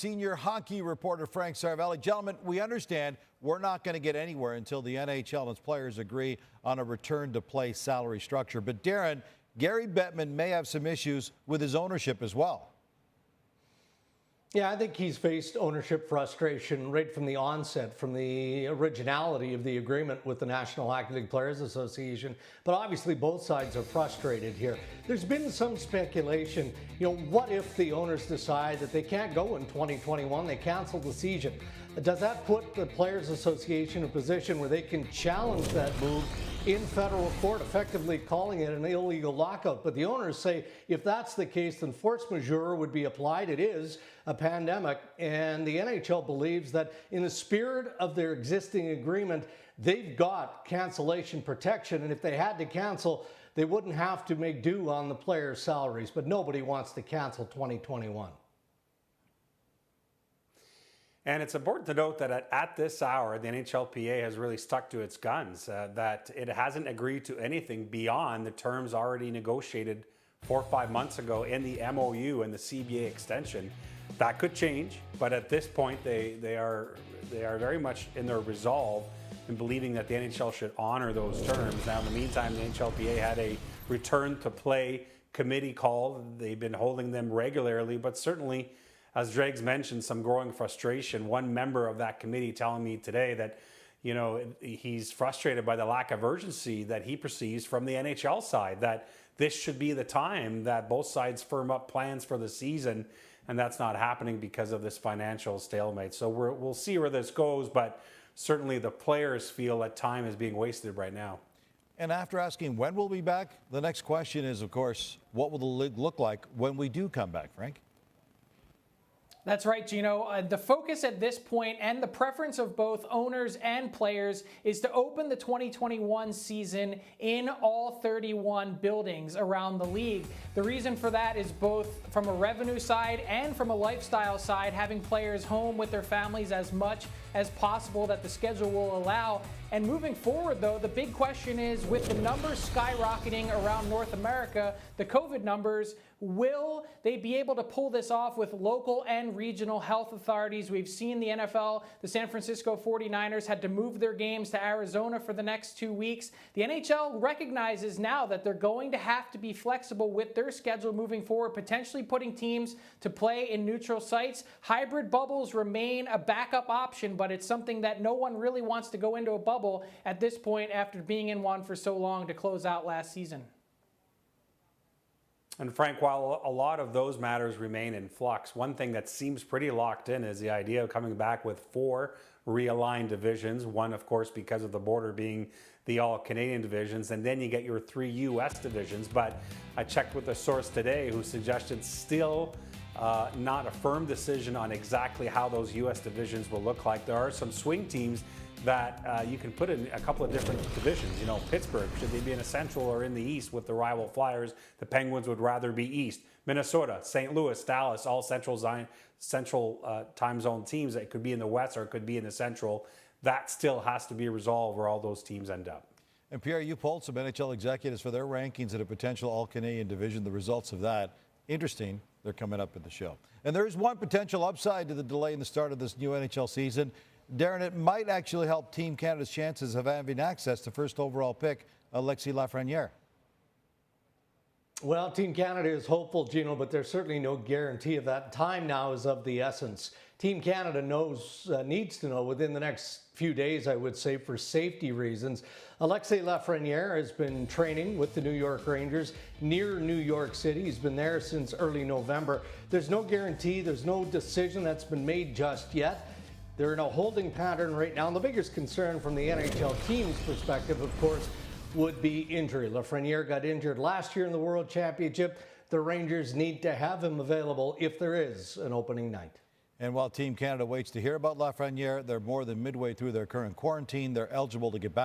Senior hockey reporter Frank Sarvelli. Gentlemen, we understand we're not going to get anywhere until the NHL and its players agree on a return-to-play salary structure. But Darren, Gary Bettman may have some issues with his ownership as well. Yeah, I think he's faced ownership frustration right from the onset, from the originality of the agreement with the National Hockey League Players Association. But obviously both sides are frustrated here. There's been some speculation, what if the owners decide that they can't go in 2021, they cancel the season? Does that put the Players Association in a position where they can challenge that move in federal court, effectively calling it an illegal lockout? But the owners say if that's the case, then force majeure would be applied. It is a pandemic, and the NHL believes that in the spirit of their existing agreement, they've got cancellation protection, and if they had to cancel, they wouldn't have to make due on the players' salaries. But nobody wants to cancel 2021. And it's important to note that at this hour, the NHLPA has really stuck to its guns, that it hasn't agreed to anything beyond the terms already negotiated 4 or 5 months ago in the MOU and the CBA extension. That could change, but at this point, they are very much in their resolve in believing that the NHL should honor those terms. Now, in the meantime, the NHLPA had a return-to-play committee call. They've been holding them regularly, but certainly, as Dregs mentioned, some growing frustration. One member of that committee telling me today that, he's frustrated by the lack of urgency that he perceives from the NHL side, that this should be the time that both sides firm up plans for the season, and that's not happening because of this financial stalemate. So we'll see where this goes, but certainly the players feel that time is being wasted right now. And after asking when we'll be back, the next question is, of course, what will the league look like when we do come back, Frank? That's right, Gino. The focus at this point and the preference of both owners and players is to open the 2021 season in all 31 buildings around the league. The reason for that is both from a revenue side and from a lifestyle side, having players home with their families as much as possible that the schedule will allow. And moving forward, though, the big question is, with the numbers skyrocketing around North America, the COVID numbers, will they be able to pull this off with local and regional health authorities? We've seen the NFL, the San Francisco 49ers had to move their games to Arizona for the next 2 weeks. The NHL recognizes now that they're going to have to be flexible with their schedule moving forward, potentially putting teams to play in neutral sites. Hybrid bubbles remain a backup option, but it's something that no one really wants to go into a bubble at this point after being in one for so long to close out last season. And Frank, while a lot of those matters remain in flux, one thing that seems pretty locked in is the idea of coming back with 4 realigned divisions. One, of course, because of the border being the all-Canadian divisions, and then you get your 3 U.S. divisions. But I checked with a source today who suggested still not a firm decision on exactly how those U.S. divisions will look like. There are some swing teams that you can put in a couple of different divisions. Pittsburgh, should they be in the Central or in the East with the rival Flyers? The Penguins would rather be East. Minnesota, St. Louis, Dallas, all Central time zone teams. It could be in the West or it could be in the Central. That still has to be resolved where all those teams end up. And Pierre, you polled some NHL executives for their rankings at a potential all-Canadian division. The results of that, interesting. They're coming up in the show. And there is one potential upside to the delay in the start of this new NHL season. Darren, it might actually help Team Canada's chances of having access to first overall pick Alexei Lafreniere. Well, Team Canada is hopeful, Gino, but there's certainly no guarantee of that. Time now is of the essence. Team Canada needs to know within the next few days, I would say, for safety reasons. Alexei Lafreniere has been training with the New York Rangers near New York City. He's been there since early November. There's no guarantee. There's no decision that's been made just yet. They're in a holding pattern right now. And the biggest concern from the NHL team's perspective, of course, would be injury. Lafreniere got injured last year in the World Championship. The Rangers need to have him available if there is an opening night. And while Team Canada waits to hear about Lafreniere, they're more than midway through their current quarantine. They're eligible to get back